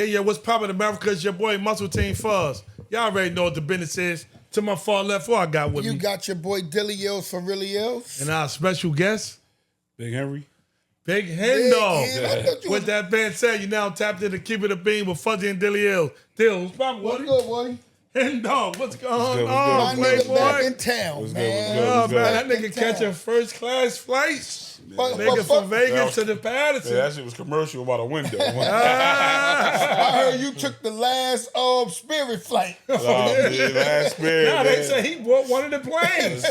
Yeah, what's poppin' America? It's your boy Muscle Team Fuzz. Y'all already know what the business is. To my far left, who I got with You me? got your boy Dilly Yells for Really Yells. And our special guest, Big Henry. Big Hen Dog. Hen, I thought you With that being said, you now tapped into Keep It a Bean with Fuzzy and Dilly Hill. Dill, what's poppin', What's buddy? good, boy? Hen Dog, what's going good, on, My what's nigga back playboy? in town, What's good, man. Oh, what's good? man, that Back nigga in town. catching first class flights. But Nigga from Vegas to the Yeah, Patterson. that shit was commercial about a window. I heard you took the last Spirit flight. Last spirit. Nah, they say he bought one of the planes.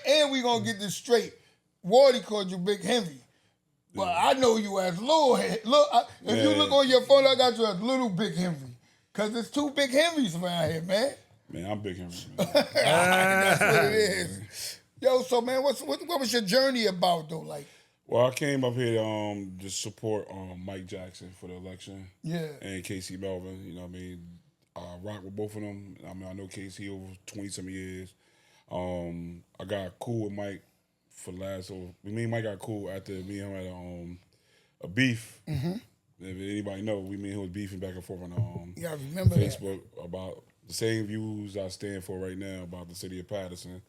And we gonna get this straight. Wardy called you Big Henry. But I know you as Lil Henry. Look, if you look on your phone, I got you as Little Big Henry. Because there's two Big Henrys around here, man. Man, I'm Big Henry. That's what it is. Yo, so man, what was your journey about though? Like, Well, I came up here to support Mike Jackson for the election. yeah. And Casey Melvin. You know what I mean? I rock with both of them. I mean, I know Casey over 20-some years. I got cool with Mike for the last me and Mike got cool after me and him had a beef. Mm-hmm. If anybody know, me and him was beefing back and forth on Yeah, I remember Facebook about the same views I stand for right now about the city of Patterson.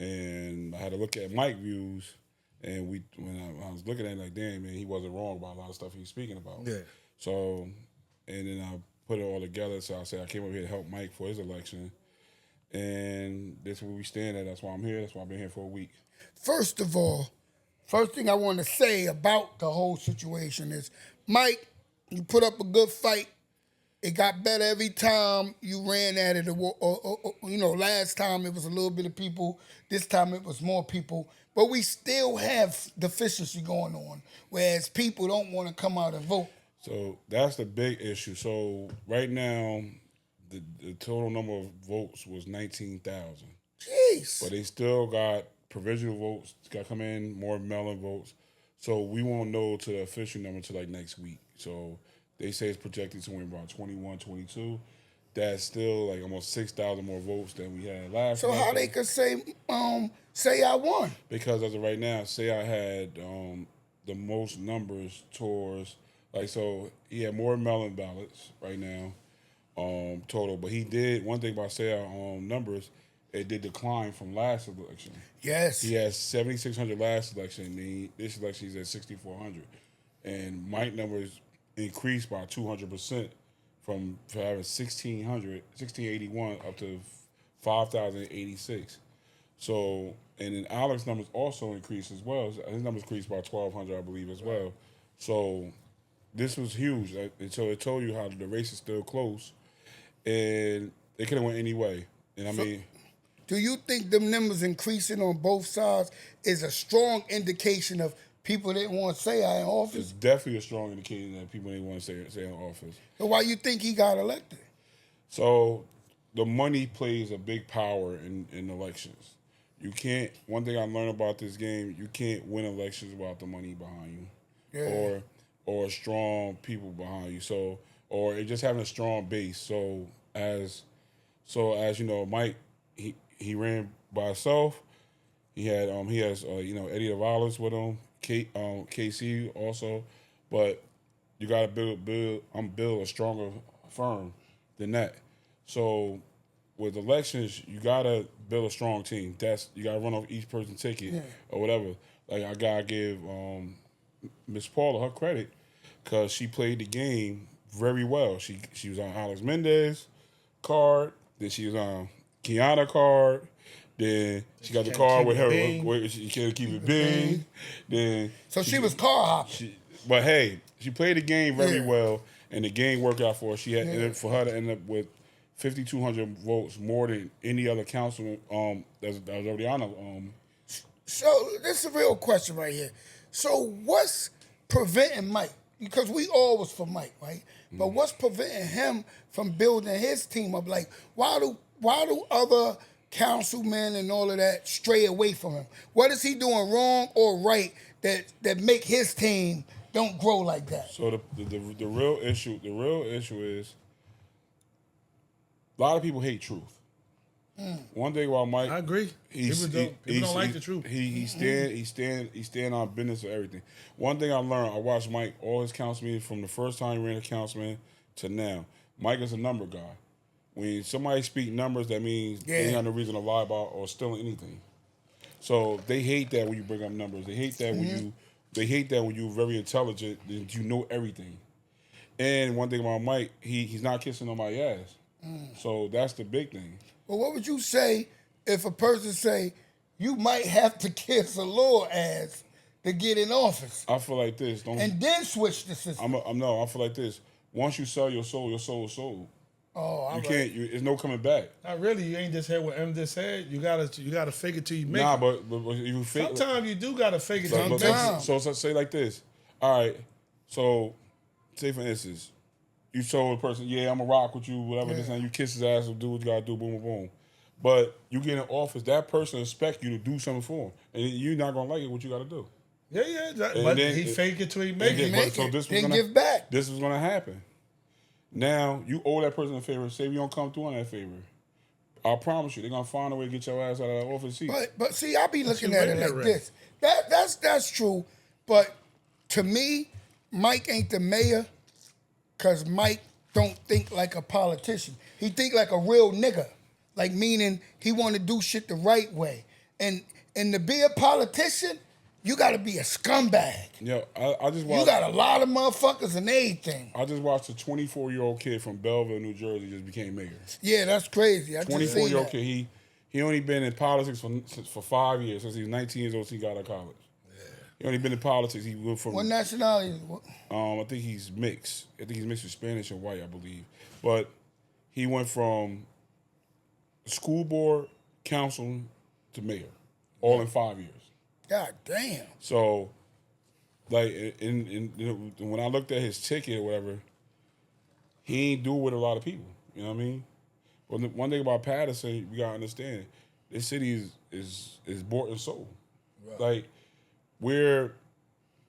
And I had to look at Mike views, and when I was looking at it, like, damn, man, he wasn't wrong about a lot of stuff he was speaking about. Yeah. So, and then I put it all together. So I said I came up here to help Mike for his election, and this is where we stand at. That's why I'm here. That's why I've been here for a week. First of all, first thing I want to say about the whole situation is, Mike, you put up a good fight. It got better every time you ran at it. Last time it was a little bit of people. This time it was more people. But we still have deficiency going on, whereas people don't want to come out and vote. So that's the big issue. So right now, the total number of votes was 19,000. Jeez. But they still got provisional votes. Got to come in, more mail-in votes. So we won't know to the official number until like next week. So they say it's projected somewhere about 21, 22. That's still like almost 6,000 more votes than we had last. So how they could say I won? Because as of right now, say I had the most numbers towards so he had more mail-in ballots right now total. But he did one thing about say our numbers. It did decline from last election. Yes. He has 7,600 last election. And this election he's at 6,400, and Mike numbers increased by 200% from having 1,681 up to 5,086. So, and then Alex numbers also increased as well. His numbers increased by 1,200, I believe, as well. So, this was huge. And so it told you how the race is still close, and it could have went any way. And I mean. Do you think them numbers increasing on both sides is a strong indication of people that want to say I in office? It's definitely a strong indication that people didn't want to stay in office. So why you think he got elected? So the money plays a big power in elections. You can't. One thing I learned about this game, you can't win elections without the money behind you, or strong people behind you. So or just having a strong base. So as you know, Mike he ran by himself. He has Eddie Avalos with him, KC also, but you got to build a stronger firm than that. So with elections, you got to build a strong team. You got to run off each person's ticket or whatever. Like I gotta give Miss Paula her credit because she played the game very well. She was on Alex Mendez card, then she was on Kiana card. Then she got the card with her. She can't keep it big. Then she was car hopping. But hey, she played the game very well, and the game worked out for her. She had for her to end up with 5,200 votes more than any other councilman that was already on the. So this is a real question right here. So what's preventing Mike? Because we all was for Mike, right? But what's preventing him from building his team up? Like why do other councilmen and all of that stray away from him? What is he doing wrong or right that make his team don't grow like that? So the real issue is a lot of people hate truth. One thing about Mike, I agree. People don't like the truth. He stand on business of everything. One thing I learned, I watched Mike all his council meetings from the first time he ran a councilman to now. Mike is a number guy. When somebody speak numbers, that means they ain't got no reason to lie about or steal anything. So they hate that when you bring up numbers. They hate that when you're very intelligent and you know everything. And one thing about Mike, he's not kissing nobody's ass. So that's the big thing. Well, what would you say if a person say you might have to kiss a little ass to get in office? I feel like this. And then switch the system. I feel like this. Once you sell your soul is sold. Oh, you can't. There's no coming back. Not really. You ain't just heard what M just said. You gotta fake it till you make it. But if you fake. Sometimes you do gotta fake it till you make it. Sometimes. So say like this. All right. So say for instance, you told a person, yeah, I'm gonna rock with you, whatever this and you kiss his ass or do what you gotta do, boom, boom, boom. But you get in office, that person expect you to do something for him, and you're not gonna like it. What you gotta do? Yeah. But then he fake it till he make it. Then give back. This was gonna happen. Now you owe that person a favor. Say we don't come through on that favor. I promise you, they're gonna find a way to get your ass out of that office seat. But see, I be looking at it like this. That's true. But to me, Mike ain't the mayor because Mike don't think like a politician. He think like a real nigga. Like meaning he want to do shit the right way. And to be a politician, you got to be a scumbag. Yeah, I just watched. You got a lot of motherfuckers and everything. I just watched a 24-year-old kid from Belleville, New Jersey, just became mayor. Yeah, that's crazy. 24-year-old kid. He only been in politics for 5 years since he was 19 years old. Since he got out of college. Yeah. He only been in politics. He went from. What nationality? I think he's mixed. I think he's mixed with Spanish and white, I believe. But he went from school board, council to mayor, all in 5 years. God damn. So, like, when I looked at his ticket or whatever, he ain't do it with a lot of people. You know what I mean? Well, the one thing about Patterson, you gotta understand, this city is bought and sold. Right.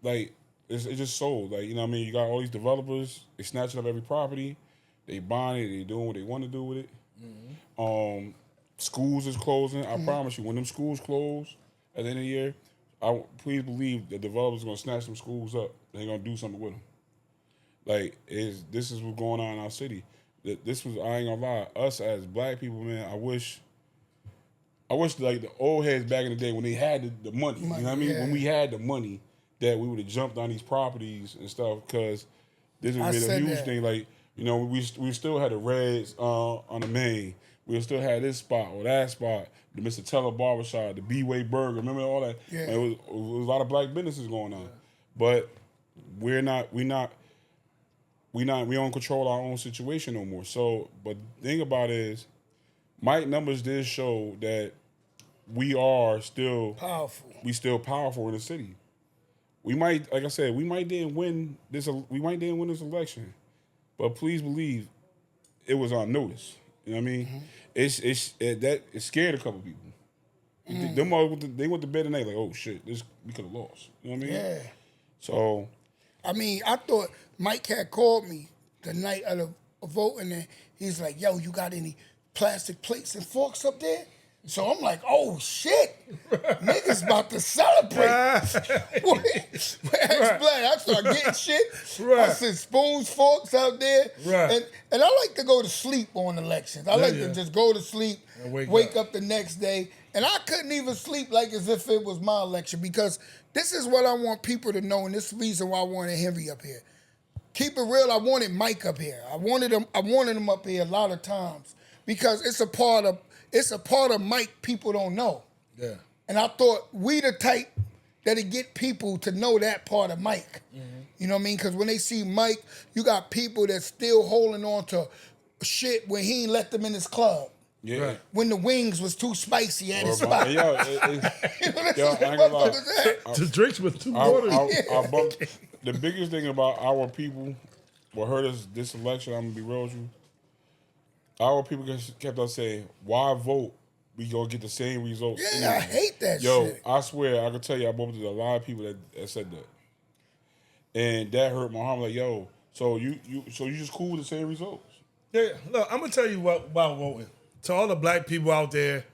Like, it's just sold. Like, you know what I mean? You got all these developers, they snatching up every property, they buying it, they doing what they want to do with it. Mm-hmm. Schools is closing. I promise you, when them schools close at the end of the year, please believe the developers going to snatch some schools up. They're going to do something with them. Like, this is what's going on in our city. I ain't going to lie, us as black people, man, I wish like the old heads back in the day when they had the money, you know what I mean? Yeah. When we had the money, that we would have jumped on these properties and stuff, because this would have been a huge thing. Like, you know, we still had the Reds on the main. We still had this spot or that spot, the Mr. Teller Barbershop, the B-Way Burger. Remember all that? Yeah. It was a lot of black businesses going on. But we don't control our own situation no more. So, but the thing about it is, Mike numbers did show that we are still powerful. We still powerful in the city. We might, like I said, we might didn't win this election, but please believe it was on notice. You know what I mean? Mm-hmm. It scared a couple people. Mm-hmm. They went to bed and they like, oh shit, we could have lost. You know what I mean? Yeah. So, I mean, I thought Mike had called me the night of the vote, and then he's like, yo, you got any plastic plates and forks up there? So I'm like, oh shit, niggas about to celebrate. Black, I start getting shit. I said spoons, forks out there. Right. And I like to go to sleep on elections. I like to just go to sleep, wake up the next day. And I couldn't even sleep like as if it was my election, because this is what I want people to know, and this is the reason why I wanted Henry up here. Keep it real, I wanted Mike up here. I wanted him up here a lot of times, because it's a part of Mike people don't know. Yeah. And I thought we the type that'll get people to know that part of Mike. Mm-hmm. You know what I mean? Because when they see Mike, you got people that's still holding on to shit when he ain't let them in his club. Yeah. Right. When the wings was too spicy at his spot. The drinks with too water. The biggest thing about our people, what hurt us this election, I'm going to be real with you, our people kept on saying, why vote? We gonna get the same results. Yeah, anyway. I hate that shit. Yo, I swear, I can tell you, I bumped into a lot of people that said that. And that hurt my heart. I'm like, yo, so you just cool with the same results? Yeah, look, I'm gonna tell you what about voting. to all the black people out there,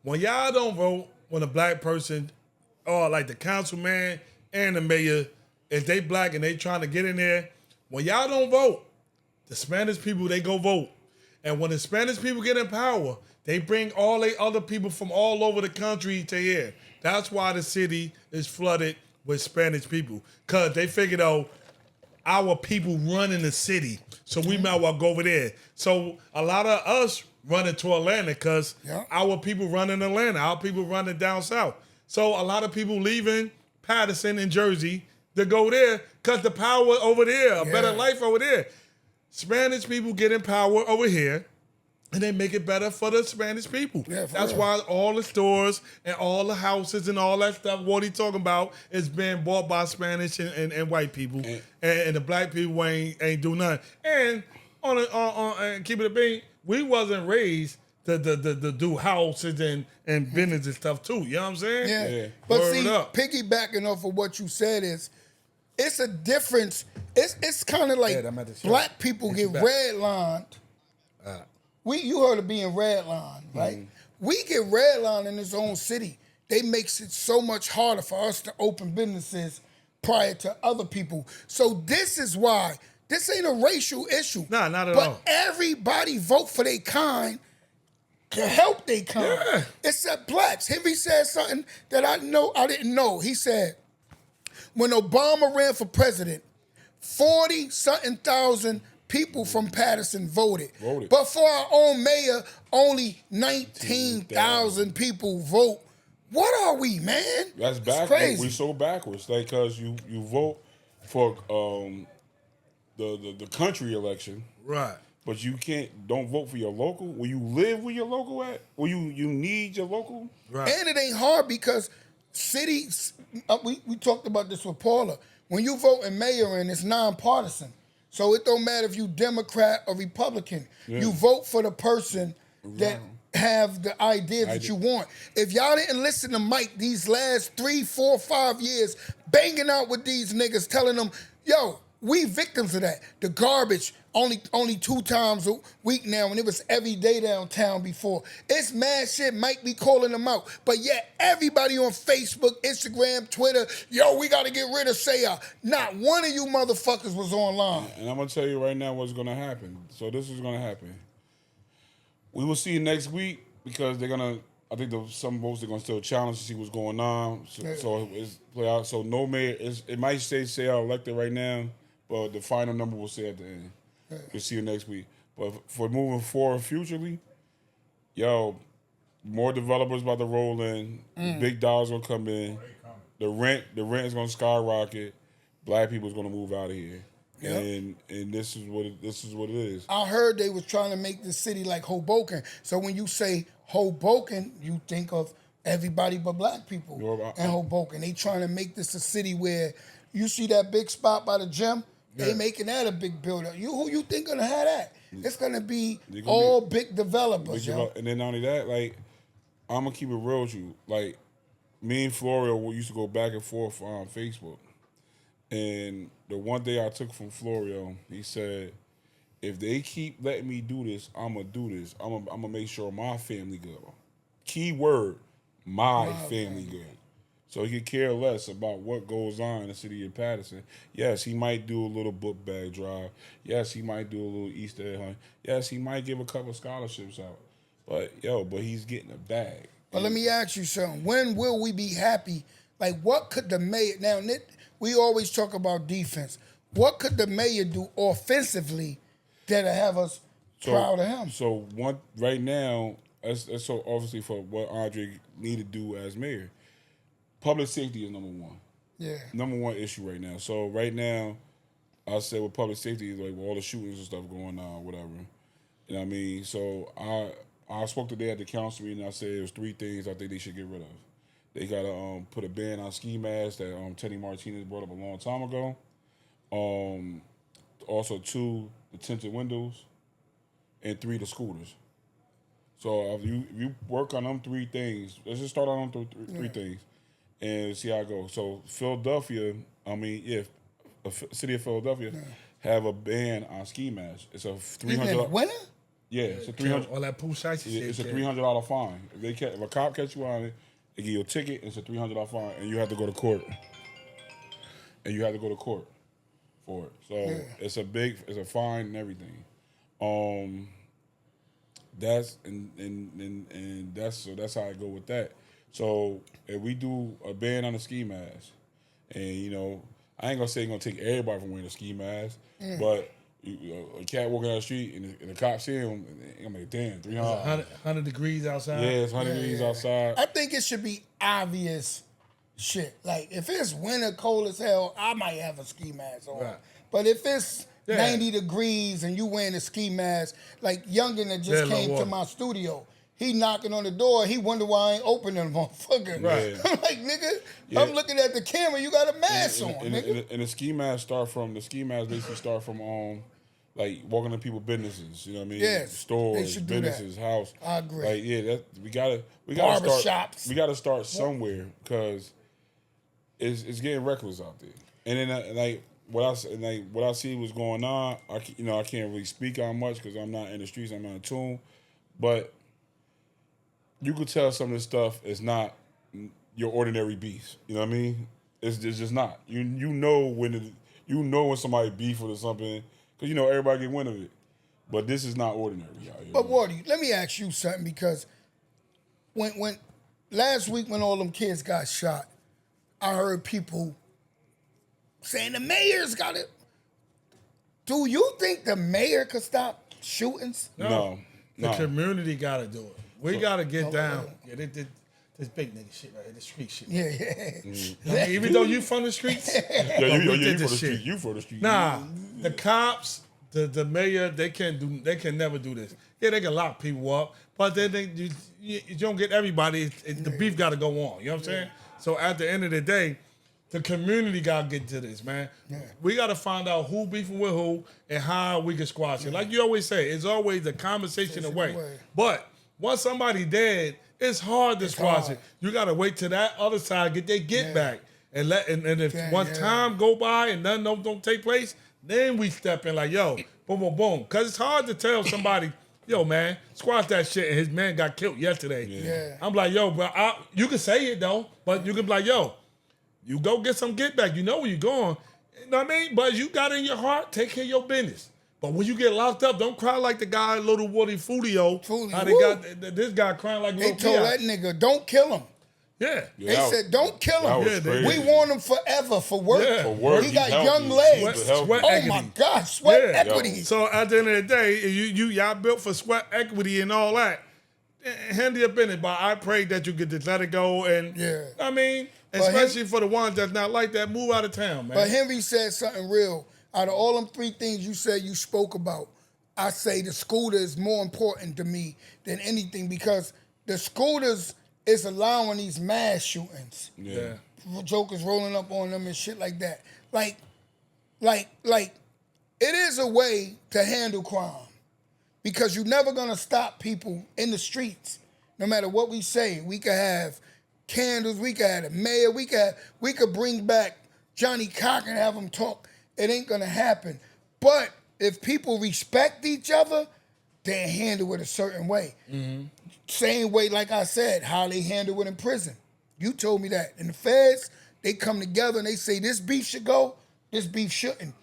when y'all don't vote, when a black person or like the councilman and the mayor, if they black and they trying to get in there, when y'all don't vote, the Spanish people, they go vote. And when the Spanish people get in power, they bring all the other people from all over the country to here. That's why the city is flooded with Spanish people. Because they figured out our people run in the city. So we might well go over there. So a lot of us running to Atlanta because our people run in Atlanta. Our people running down south. So a lot of people leaving Patterson and Jersey to go there because the power over there, a better life over there. Spanish people get in power over here, and they make it better for the Spanish people. Yeah, that's why all the stores and all the houses and all that stuff, what he talking about, is being bought by Spanish and white people. And the black people ain't do nothing. And on keep it a bean, we wasn't raised to do houses and business and stuff too. You know what I'm saying? Yeah. But Word see, up. piggybacking off of what you said is, it's a difference. It's kind of like I'm at the show. black people get redlined. You heard of being redlined, right? We get redlined in this own city. They makes it so much harder for us to open businesses prior to other people. So this is why this ain't a racial issue. Nah, not at but all. everybody vote for their kind to help their kind. Yeah. Except blacks. Henry said something that I didn't know. He said, when Obama ran for president, 40-something thousand people from Patterson voted. But for our own mayor, only 19,000 people vote. What are we, man? That's It's backwards. crazy. We so backwards. Like, because you vote for the country election, Right. but you don't vote for your local. Will you live where your local at? Will you need your local? Right. And it ain't hard because cities, we talked about this with Paula. When you vote in mayor in, it's nonpartisan. So it don't matter if you Democrat or Republican. You vote for the person that have the ideas that you want. If y'all didn't listen to Mike these last 3, 4, 5 years, banging out with these niggas, telling them, yo, we victims of that. The garbage only 2 times a week now, and it was every day downtown before. It's mad shit. Mike be calling them out, but yet everybody on Facebook, Instagram, Twitter, yo, we got to get rid of Sayah. Not one of you motherfuckers was online. And I'm gonna tell you right now what's gonna happen. So this is gonna happen. We will see next week because they're gonna. I think some votes are gonna still challenge to see what's going on. So it's play out. So no mayor. It might say elected right now, but the final number will say at the end. We'll see you next week. But for moving forward futurely, yo, more developers about to roll in. Big dollars gonna come in. The rent is gonna skyrocket. Black people's gonna move out of here. And this is what it is. I heard they was trying to make the city like Hoboken. So when you say Hoboken, you think of everybody but black people in Hoboken. They trying to make this a city where you see that big spot by the gym. They making that a big builder. Who you think gonna have that? It's gonna be all big developers. And then not only that, like, I'm gonna keep it real with you. Like, me and Florio used to go back and forth on Facebook. And the one day I took from Florio, he said, if they keep letting me do this, I'm going to do this. I'm going to make sure my family good. Key word, my family good. So he could care less about what goes on in the city of Patterson. Yes, he might do a little book bag drive. Yes, he might do a little Easter egg hunt. Yes, he might give a couple scholarships out. But he's getting a bag. But let me ask you something. When will we be happy? Like, what could the mayor... Now, we always talk about defense. What could the mayor do offensively that'll have us proud of him? So right now, that's so obviously for what Andre need to do as mayor. Public safety is number one. Yeah. Number one issue right now. So right now, I say with public safety, like with all the shootings and stuff going on, whatever. You know what I mean? So I spoke today at the council meeting. I said there's 3 things I think they should get rid of. They gotta put a ban on ski masks that Teddy Martinez brought up a long time ago. Also 2, the tinted windows, and 3, the scooters. So if you work on them 3 things, let's just start on them 3 things, and see how it goes. So Philadelphia, city of Philadelphia have a ban on ski masks. It's a $300 winter? Yeah, it's a $300. All that poo shit. It's a $300 fine. If a cop catch you on it, they give you a ticket. It's a $300 fine, and you have to go to court. For it. So it's a fine and everything. That's how I go with that. So if we do a ban on the ski mask, and I ain't gonna say it's gonna take everybody from wearing a ski mask, but a cat walking down the street and the cops see him, I'm like, damn, 100 degrees outside. Yeah, it's 100 degrees outside. I think it should be obvious shit. Like, if it's winter, cold as hell, I might have a ski mask on. Right. But if it's 90 degrees and you wearing a ski mask, like Youngin that just came to my studio, he knocking on the door, he wonder why I ain't opening the motherfucker. Right. I'm like, nigga, I'm looking at the camera, you got a mask on, nigga. And the ski mask basically start from like walking to people's businesses, you know what I mean? Yes, Stores, they should do businesses, house. I agree. Like, we gotta Barbershops. start. We gotta start somewhere because it's getting reckless out there. And then what I see was going on, I can't really speak on much because I'm not in the streets, I'm not in tune, but you could tell some of this stuff is not your ordinary beef. You know what I mean? It's just not. You know when somebody beef or something because everybody get wind of it. But this is not ordinary out here. But Wardy, let me ask you something because when last week when all them kids got shot, I heard people saying the mayor's got it. Do you think the mayor could stop shootings? No. The community got to do it. We got to get down. Yeah, this big nigga shit right here, this street shit. Yeah. Even though you from the streets, You for the street. Nah, the cops, the mayor, they can never do this. Yeah, they can lock people up, but then you don't get everybody. The beef got to go on. You know what I'm saying? So at the end of the day, the community got to get to this, man. Yeah. We got to find out who beefing with who and how we can squash it. Like you always say, it's always a conversation away. But once somebody dead, it's hard to squash it. You got to wait till that other side get their get back. And if time go by and nothing don't take place, then we step in like, yo, boom, boom, boom. Because it's hard to tell somebody, yo, man, squash that shit, and his man got killed yesterday. Yeah. I'm like, yo, but you can say it, though, but you can be like, yo, you go get some get back. You know where you're going. You know what I mean? But you got in your heart, take care of your business. But when you get locked up, don't cry like the guy, Little Woody Fulio. How they got this guy crying like Little They told that nigga, don't kill him. Yeah. They said, don't kill him. We want him forever for work. Yeah. For work. He got young legs. Sweat oh equity. my God, sweat equity. So at the end of the day, y'all built for sweat equity and all that. Handle your business, but I pray that you get to let it go. And I mean, especially for the ones that's not like that, move out of town, man. But Henry said something real. Out of all them three things you said you spoke about, I say the scooter is more important to me than anything because the scooters is allowing these mass shootings. Yeah. Jokers rolling up on them and shit like that. Like, it is a way to handle crime because you're never gonna stop people in the streets. No matter what we say, we could have candles, we could have a mayor, we could bring back Johnny Cochran and have him talk. It ain't gonna happen. But if people respect each other, they handle it a certain way. Mm-hmm. Same way, like I said, how they handle it in prison. You told me that. In the feds, they come together and they say this beef should go, this beef shouldn't.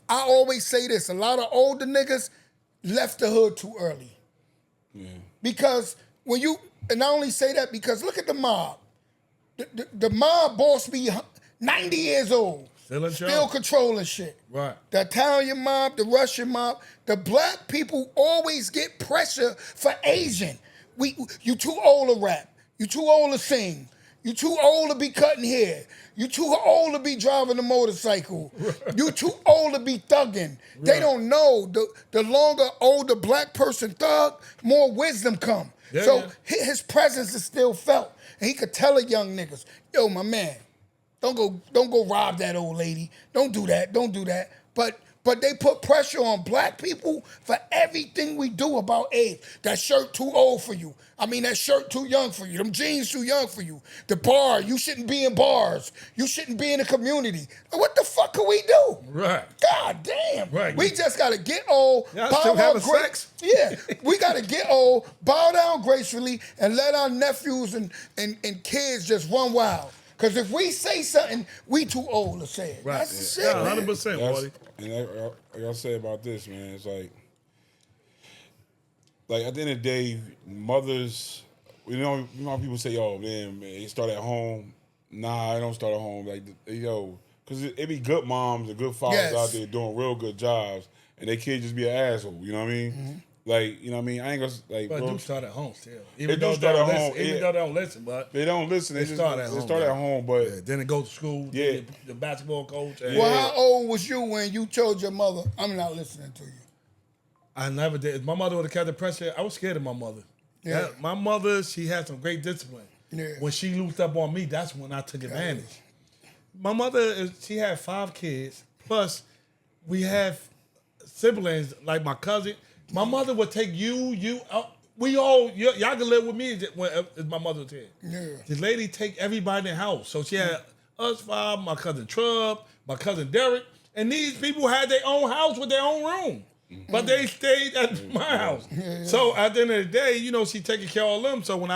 I always say this, a lot of older niggas left the hood too early. Yeah. Because and I only say that because look at the mob. The mob boss be 90 years old. Still controlling shit. Right. The Italian mob, the Russian mob, the black people always get pressure for Asian. You too old to rap. You too old to sing. You too old to be cutting hair. You too old to be driving a motorcycle. Right. You too old to be thugging. Right. They don't know. The longer older black person thug, more wisdom come. Yeah, so his presence is still felt. And he could tell the young niggas, yo, my man, don't go rob that old lady. Don't do that. But But they put pressure on black people for everything we do about age. That shirt too old for you. I mean, that shirt too young for you. Them jeans too young for you. The bar, you shouldn't be in bars. You shouldn't be in the community. What the fuck can we do? Right. God damn. Right. We just got to get old. Y'all still having sex? Yeah. We got to get old, bow down gracefully, and let our nephews and kids just run wild. Because if we say something, we too old to say it. Right. That's the Yeah, shit, man. 100%, buddy. And like I say about this, man, it's like at the end of the day, mothers, you know how people say, "Oh man, they start at home." Nah, I don't start at home. Like, because it be good moms and good fathers out there doing real good jobs, and they kids just be an asshole. You know what I mean? Mm-hmm. Like, you know what I mean? I ain't gonna like. But bro, do start at home still. They Even do though start they at don't home, listen, even yeah. though they don't listen, but they don't listen. They start at home. They start at home, but yeah, then they go to school. Yeah. The basketball coach. And Well, how old was you when you told your mother, I'm not listening to you? I never did. If my mother would have kept the pressure, I was scared of my mother. Yeah. My mother, she had some great discipline. Yeah. When she loosed up on me, that's when I took advantage. My mother, she had 5 kids. Plus, we have siblings like my cousin. My mother would take we all, y'all can live with me as my mother was here. Yeah. The lady take everybody in the house. So she had us 5, my cousin Trub, my cousin Derek, and these people had their own house with their own room. But they stayed at my house. So at the end of the day, she taking care of all them. So when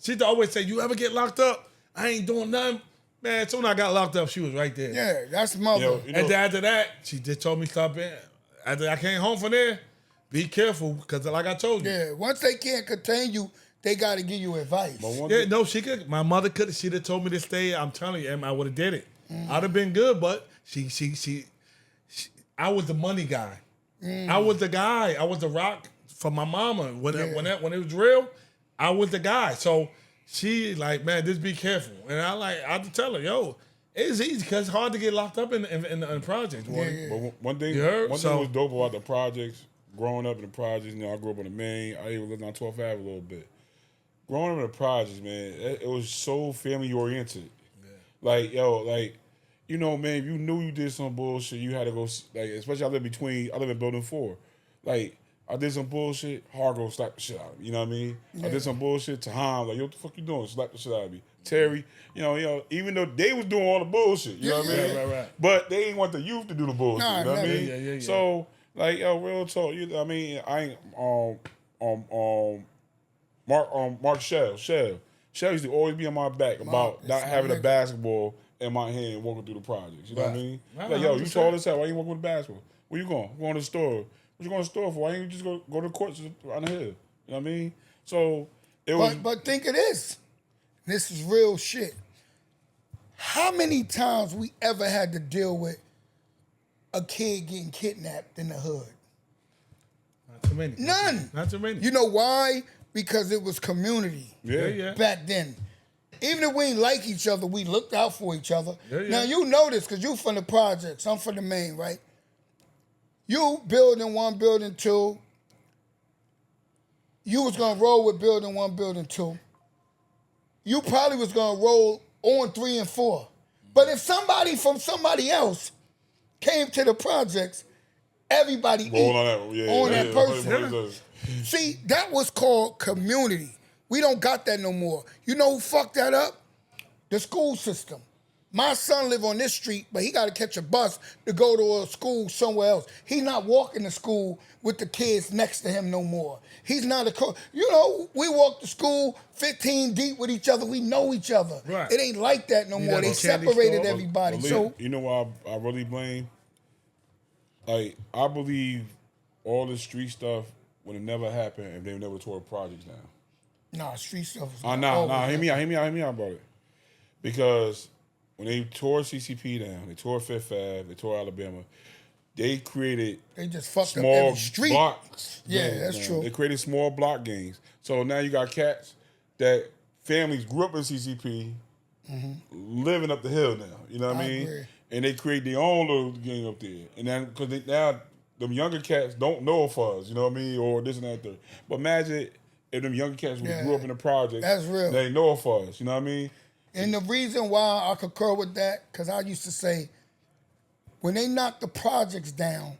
she'd always say, "You ever get locked up? I ain't doing nothing." Man, as soon as I got locked up, she was right there. Yeah, that's mother. And then after that, she just told me stop in. After I came home from there, be careful, because like I told you. Yeah, once they can't contain you, they got to give you advice. Yeah, no, she could. My mother could. She'd have told me to stay. I'm telling you, I would have did it. I'd have been good, but she I was the money guy. I was the guy. I was the rock for my mama. When it was real, I was the guy. So she like, man, just be careful. And I had to tell her, yo, it's easy because it's hard to get locked up in the projects. Boy. But one thing was dope about the projects. Growing up in the projects, I grew up on the Main. I even lived on 12th Ave a little bit. Growing up in the projects, man, it was so family oriented. Yeah. Man, if you knew you did some bullshit, you had to go, especially I live in building 4. Like, I did some bullshit, Hargo slapped the shit out of me, you know what I mean? Yeah. I did some bullshit, Taham, like, yo, what the fuck you doing? Slap the shit out of me. Terry, even though they was doing all the bullshit, you know what I mean? Right. But they ain't want the youth to do the bullshit, you know what I mean? Yeah. So, real talk, I ain't, Mark Shell used to always be on my back about not having a basketball in my hand walking through the projects. You know what I mean? Like, yo, you tall as hell. Why you walking with a basketball? Where you going? I'm going to the store. What you going to the store for? Why you just go to the courts around the hill? You know what I mean? So, it was... But think of this. This is real shit. How many times we ever had to deal with a kid getting kidnapped in the hood? Not too many. None. Not too many. You know why? Because it was community. Yeah. Back then. Even if we ain't like each other, we looked out for each other. Yeah. Now, you know this because you from the projects. I'm from the Main, right? You building 1, building 2. You was going to roll with building 1, building 2. You probably was going to roll on 3 and 4. But if somebody from somebody else came to the projects, everybody on that person. See, that was called community. We don't got that no more. You know who fucked that up? The school system. My son live on this street, but he got to catch a bus to go to a school somewhere else. He's not walking to school with the kids next to him no more. He's not we walk to school 15 deep with each other. We know each other. Right. It ain't like that no more. They separated everybody. So you know why I really blame? Like, I believe all the street stuff would have never happened if they never tore projects down. Nah, street stuff is hear me out about it. Because when they tore CCP down, they tore Fifth Ave, they tore Alabama, they just fucked up small every street. blocks. Yeah, gangs, that's man. true. They created small block gangs. So now you got cats that families grew up in CCP, living up the hill now. You know what I mean? Agree. And they create their own little gang up there. And then, because now them younger cats don't know of us, you know what I mean? Or this and that. Third. But imagine if them younger cats who grew up in the project, that's real. They know of us, you know what I mean? And the reason why I concur with that, because I used to say, when they knocked the projects down,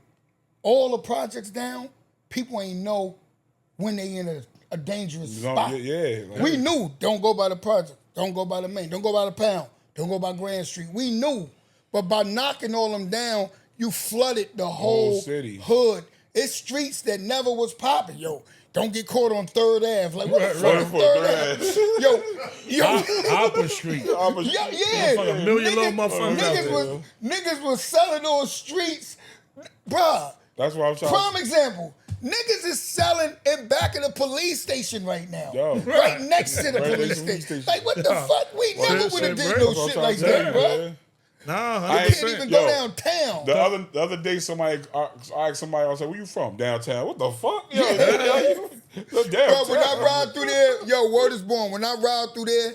all the projects down, people ain't know when they in a dangerous spot. Yeah. Like, We knew, don't go by the project, don't go by the main, don't go by the pound, don't go by Grand Street. We knew. But by knocking all them down, you flooded the whole city. hood. It's streets that never was popping. Yo, don't get caught on 3rd Ave. Like, what the fuck is 3rd Ave? Yo. Hopper Street. Yeah. Motherfucker, million little motherfuckers out there. Niggas was selling on streets. Bruh. That's what I'm trying Prime example. Niggas is selling in back of the police station right now. Yo. Right next to the Right police next to the station. station. Like, what the fuck? We never would have did bread. no That's what shit I'm like trying to that, say, bruh. man. Nah, You can't 100%. even go Yo, downtown. The other day, somebody I asked somebody, I was like, "Where you from? Downtown? What the fuck? Yo, downtown. Bro, when I ride through there, yo, word is born. When I ride through there,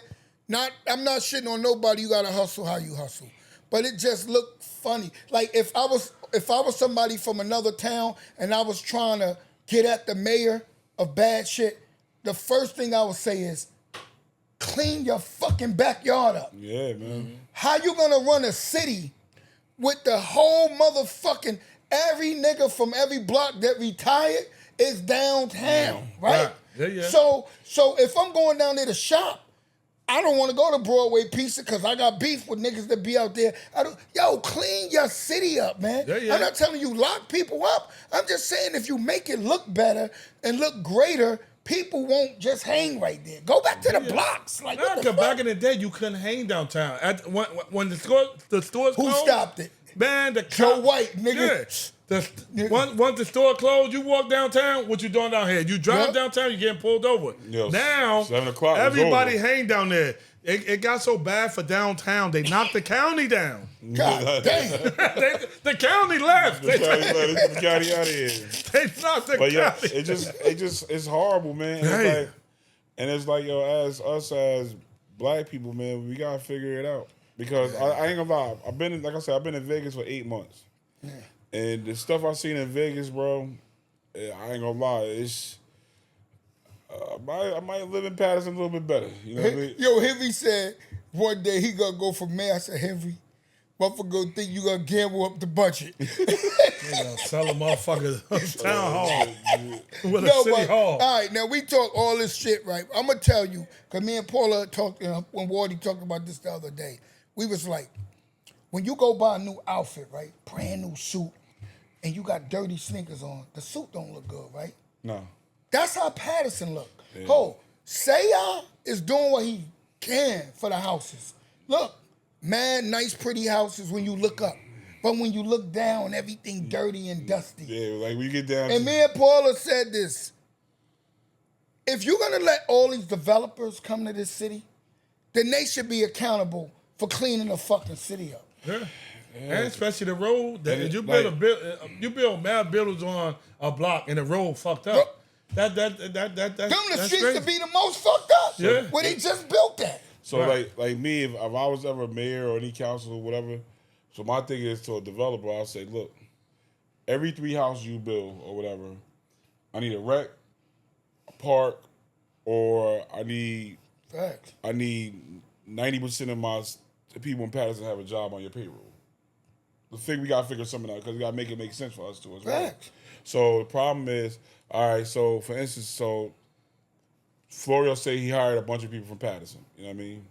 I'm not shitting on nobody. You gotta hustle how you hustle, but it just looked funny. Like if I was somebody from another town and I was trying to get at the mayor of bad shit, the first thing I would say is, clean your fucking backyard up. Yeah, man. How you gonna run a city with the whole motherfucking every nigga from every block that retired is downtown, right? Yeah. So if I'm going down there to shop, I don't want to go to Broadway Pizza because I got beef with niggas that be out there. Yo, clean your city up, man. Yeah. I'm not telling you lock people up. I'm just saying if you make it look better and look greater, people won't just hang right there. Go back to the blocks. Like, what the fuck? Back in the day, you couldn't hang downtown. When the stores Who closed, stopped it? Man, the Joe cop- White, nigga. Yeah. Once the store closed, you walk downtown. What you doing down here? You drive Yeah. downtown, you getting pulled over. Yo, Now 7 o'clock is everybody over. hang down there. It got so bad for downtown, they knocked the county down. God damn. The county left. The county out of here. They knocked the But yeah, county. it's horrible, man. Hey. It's like, yo, as black people, man, we gotta figure it out. Because I ain't gonna lie, I've been in Vegas for 8 months. Yeah. And the stuff I've seen in Vegas, bro, I ain't gonna lie, it's I might live in Patterson a little bit better. You know what I mean? Yo, Henry said one day he gonna go for mayor. I said, Henry, motherfucker gonna think you gonna gamble up the budget. Sell a motherfucker town hall with a No, city but, hall. all right, now we talk all this shit, right? I'm gonna tell you, cause me and Paula talked when Wardy talked about this the other day. We was like, when you go buy a new outfit, right, brand new suit, and you got dirty sneakers on, the suit don't look good, right? No. That's how Patterson look. Oh, Sayah is doing what he can for the houses. Look, man, nice, pretty houses when you look up. But when you look down, everything dirty and dusty. Yeah, like we get down And to me and Paula said this. If you're going to let all these developers come to this city, then they should be accountable for cleaning the fucking city up. Yeah. And especially the road that And you it- build mad buildings on a block and the road fucked up. Bro, That's Them the that's streets crazy. to be the most fucked up. Yeah. Where they just built that. So Right. like me, if I was ever mayor or any council or whatever, so my thing is to a developer, I'll say, look, every 3 houses you build or whatever, I need a rec, a park, or I need Facts. 90% of the people in Patterson have a job on your payroll. We gotta figure something out because we gotta make it make sense for us too as well. Facts. So the problem is, all right. So for instance, Florio say he hired a bunch of people from Patterson. You know what I mean?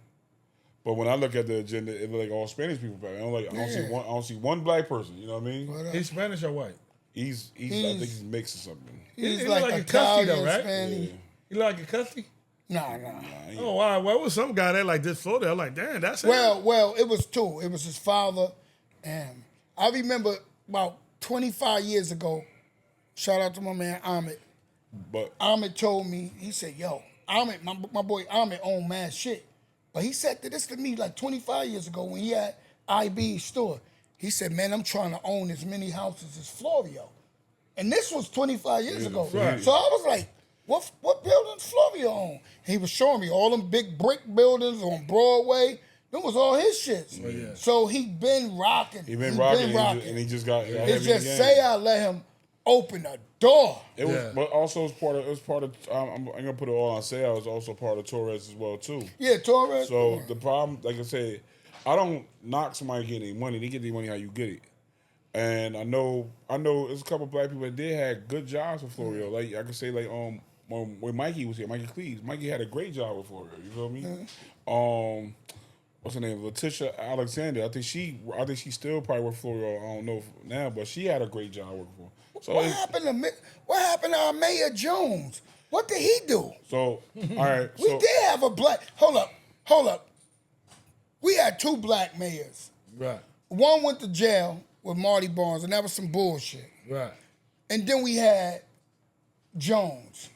But when I look at the agenda, it look like all Spanish people. I don't see one black person. You know what I mean? He's Spanish or white? He's I think he's mixed or something. He's He like, like a Italian, Custy though, right? Spanish. You like a custody? Nah. Oh, wow. Well, was some guy there like this Florida? I'm like, damn, that's him. Well, it was 2. It was his father, and I remember about 25 years ago. Shout out to my man Ahmed. But Ahmed told me, he said, "Yo, Ahmed, my boy Ahmed owned mad shit," but he said this to me like 25 years ago when he had IB's store. He said, "Man, I'm trying to own as many houses as Florio," and this was 25 years ago. right. So I was like, "What buildings Florio own?" He was showing me all them big brick buildings on Broadway. Them was all his shits. So he been rocking. he been rocking, and he just got It's heavy in just the game. say I let him open the door. It was, Yeah. but also it was part of. I'm gonna put it all on sale. It was also part of Torres as well too. Yeah, Torres. So the problem, like I said, I don't knock somebody getting their money. They get their money how you get it. And I know there's a couple black people that did had good jobs with Florio. Like I could say when Mikey was here, Mikey Cleves, Mikey had a great job with Florio. You feel me? What's her name? Letitia Alexander. I think she still probably work for Florio. I don't know now, but she had a great job working for. So what happened to our Mayor Jones? What did he do? So all right, We did have a black. Hold up. We had 2 black mayors. Right. One went to jail with Marty Barnes, and that was some bullshit. Right. And then we had Jones.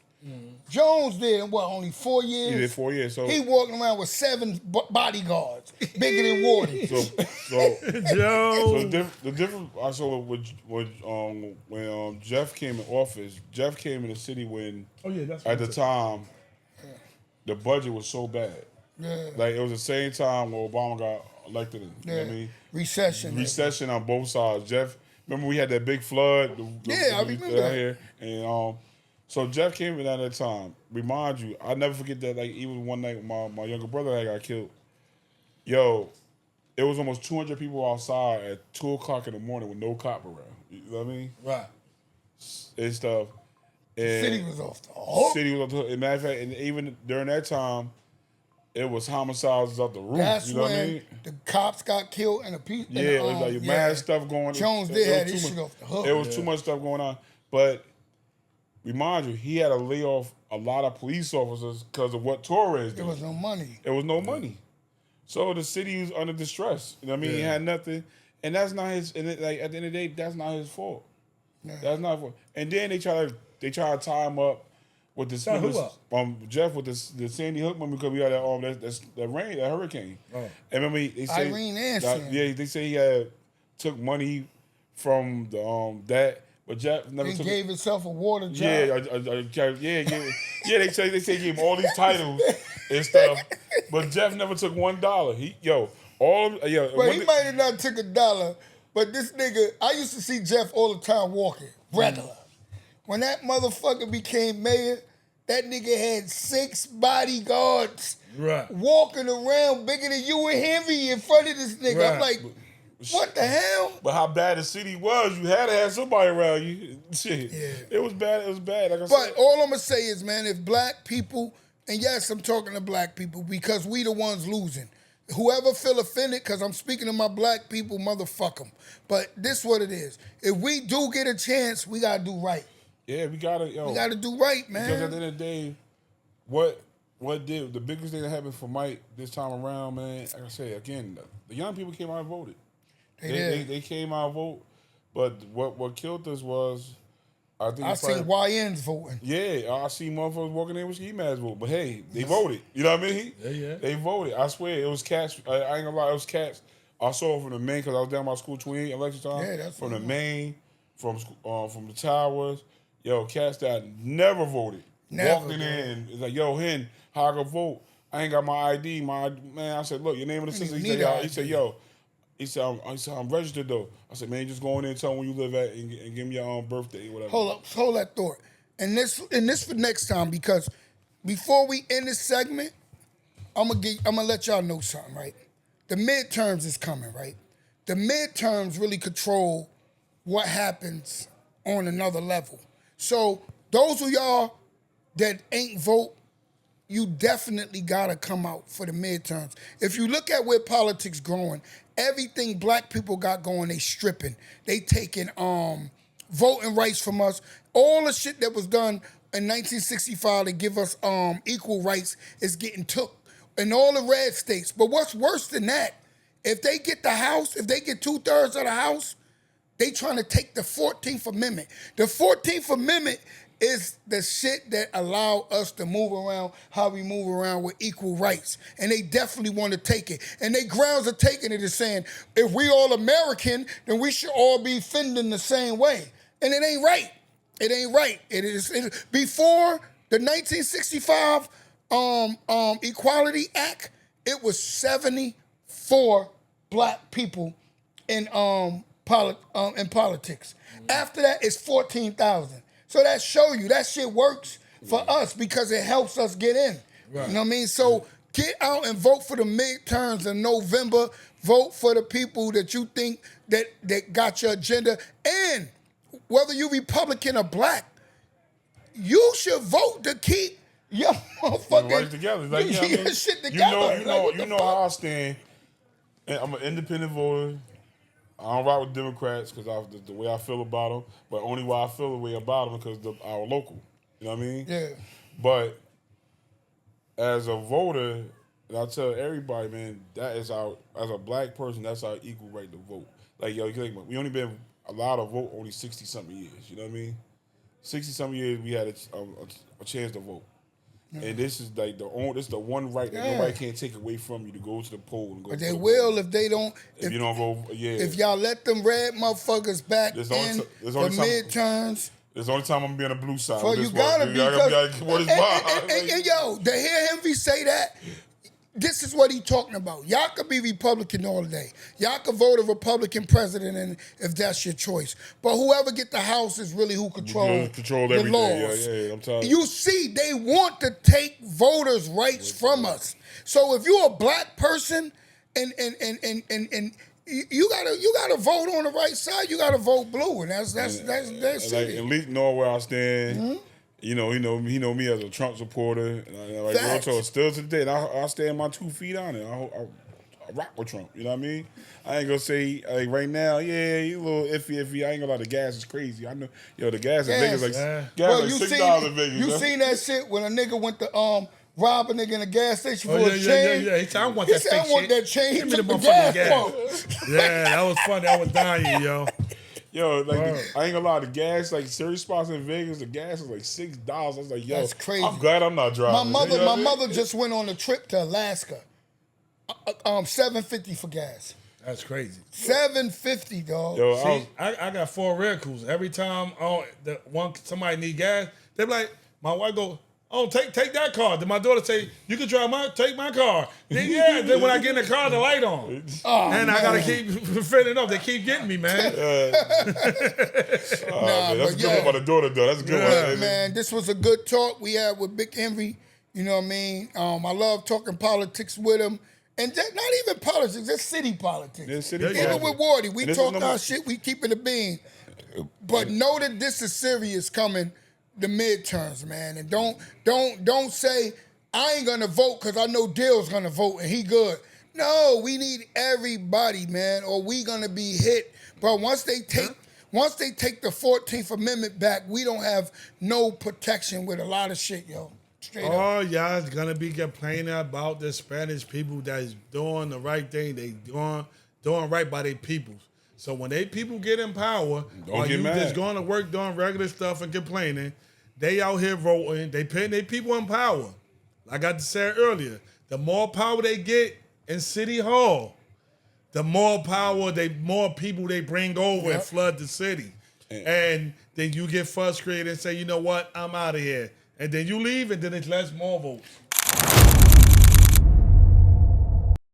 Jones did only 4 years. He did 4 years. So He walking around with 7 bodyguards, bigger than Wardy. Joe. The difference I saw when Jeff came in office. Jeff came in the city when at the time the budget was so bad. Yeah. Like it was the same time when Obama got elected. You know what I mean? Recession on both sides. Jeff, remember we had that big flood. I remember that. Here, and so Jeff came in at that time. Remind you, I never forget that. Like even one night, my younger brother had got killed. Yo, it was almost 200 people outside at 2:00 in the morning with no cop around. You know what I mean? Right. And stuff. And City was off the hook. City was off the hook. As a matter of fact, and even during that time, it was homicides up the roof. That's you know when what I mean? the cops got killed and the people. Yeah, it was like mad stuff going on. Jones did have his shit off the hook. It was too much stuff going on. But remind you, he had to lay off a lot of police officers because of what Torres did. There was no money. There was no money. So the city was under distress. You know what I mean? He had nothing. And that's not his, and at the end of the day, that's not his fault. Yeah. That's not his fault. And then they try to tie him up with the Jeff with the Sandy Hook one because we had that rain, that hurricane. Oh. And remember they say Irene and Sandy. yeah, they say he had took money from the that, but Jeff never He took gave himself a water job. They say he gave him all these titles and stuff, but Jeff never took $1. He Well, he might have not took $1, but this nigga, I used to see Jeff all the time walking, regular. When that motherfucker became mayor, that nigga had 6 bodyguards walking around bigger than you and Henry in front of this nigga. Right. I'm like, what the hell? But how bad the city was, you had to have somebody around you. Shit. Yeah. It was bad. It was bad. Like I But said. all I'm gonna say is, man, if black people, and yes, I'm talking to black people because we the ones losing. Whoever feel offended, because I'm speaking to my black people, motherfuck them. But this what it is. If we do get a chance, we gotta do right. Yeah, we gotta do right, man. Because at the end of the day, what did the biggest thing that happened for Mike this time around, man? Like I say again, the young people came out and voted. They came out and voted, but what killed us was I seen YNs voting. Yeah, I see motherfuckers walking in with ski masks vote, but hey, they voted. You know what I mean? Yeah. They voted. I swear it was cats. I ain't gonna lie, it was cats. I saw it from the main because I was down by school 28 election time. Yeah, that's from the main, from the towers. Yo, cats that never voted. Walking in, it's like, yo, Hen, how I go vote? I ain't got my ID. Man, I said, look, your name of the sister. He said, I'm registered though. I said, man, just go in there and tell them where you live at and give me your birthday, whatever. Hold that thought. And this for next time, because before we end this segment, I'm gonna let y'all know something, right? The midterms is coming, right? The midterms really control what happens on another level. So those of y'all that ain't vote, you definitely gotta come out for the midterms. If you look at where politics growing, everything black people got going, they stripping. They taking voting rights from us. All the shit that was done in 1965 to give us equal rights is getting took in all the red states. But what's worse than that, if they get the House, if they get 2/3 of the House, they trying to take the 14th Amendment. The 14th Amendment is the shit that allow us to move around how we move around with equal rights. And they definitely want to take it. And they grounds of taking it is saying, if we all American, then we should all be fending the same way. And it ain't right. It ain't right. Before the 1965 Equality Act, it was 74 black people in politics. After that, it's 14,000. So that show you that shit works for us because it helps us get in. Right. You know what I mean? So get out and vote for the midterms in November. Vote for the people that you think that got your agenda. And whether you Republican or black, you should vote to keep your motherfucking right together. Like, your I mean, shit together. You know how I stand. And I'm an independent voter. I don't ride with Democrats because the way I feel about them, but only why I feel the way about them because our local. You know what I mean? Yeah. But as a voter, and I tell everybody, man, that is our, as a black person, that's our equal right to vote. Like, yo, we only been allowed to vote only 60-something years. You know what I mean? 60-something years we had a chance to vote. And this is like this is the one right that nobody can't take away from you to go to the poll and go. But they will if they don't. If you don't vote, If y'all let them red motherfuckers back in the midterms. It's the only time I'm gonna be on the blue side. So you gotta be. And yo, to hear him say that, this is what he talking about. Y'all could be Republican all day. Y'all could vote a Republican president, and if that's your choice. But whoever get the House is really who control the everything. laws. Yeah, I'm telling you see, they want to take voters' rights from us. So if you're a black person and you gotta vote on the right side, you gotta vote blue, and that's like, it. at least know where I stand. Mm-hmm. You know, he know me as a Trump supporter, and like Roto, still to the day, and I stand my 2 feet on it. I rock with Trump. You know what I mean? I ain't gonna say like right now, yeah, you a little iffy. I ain't gonna lie, the gas is crazy. I know, yo, the gas in Vegas $6 in Vegas. You seen that shit when a nigga went to rob a nigga in a gas station for a chain? Yeah. He said, I want that fake shit. I want that chain. Give me the gas pump. Yeah, that was funny. I was dying, yo. Yo, like I ain't gonna lie, the gas, like serious spots in Vegas, the gas is like $6. I was like, yo, that's crazy. I'm glad I'm not driving. My mother just went on a trip to Alaska. $7.50 for gas. That's crazy. $7.50, dog. Yo, see, I got 4 Red Crews. Every time somebody need gas, they be like, my wife go, oh, take that car. Then my daughter say, you can take my car. Then then when I get in the car, the light on. And I gotta keep filling up. They keep getting me, man. Man, that's a good one by the daughter, though. That's a good one. Man, this was a good talk we had with Big Henry. You know what I mean? I love talking politics with him. And not even politics, just city politics. Even with Wardy, we talk our shit, we keep it a bean. But know that this is serious coming, the midterms, man. And don't say, I ain't gonna vote because I know Dill's gonna vote and he good. No, we need everybody, man, or we gonna be hit. But once they take the 14th Amendment back, we don't have no protection with a lot of shit, yo. Oh, y'all gonna be complaining about the Spanish people that's doing the right thing. They doing right by their peoples. So when they people get in power, while you just going to work doing regular stuff and complaining, they out here voting. They putting their people in power. Like I said earlier, the more power they get in City Hall, the more power more people they bring over and flood the city. And then you get frustrated and say, you know what, I'm out of here. And then you leave, and then it's more votes.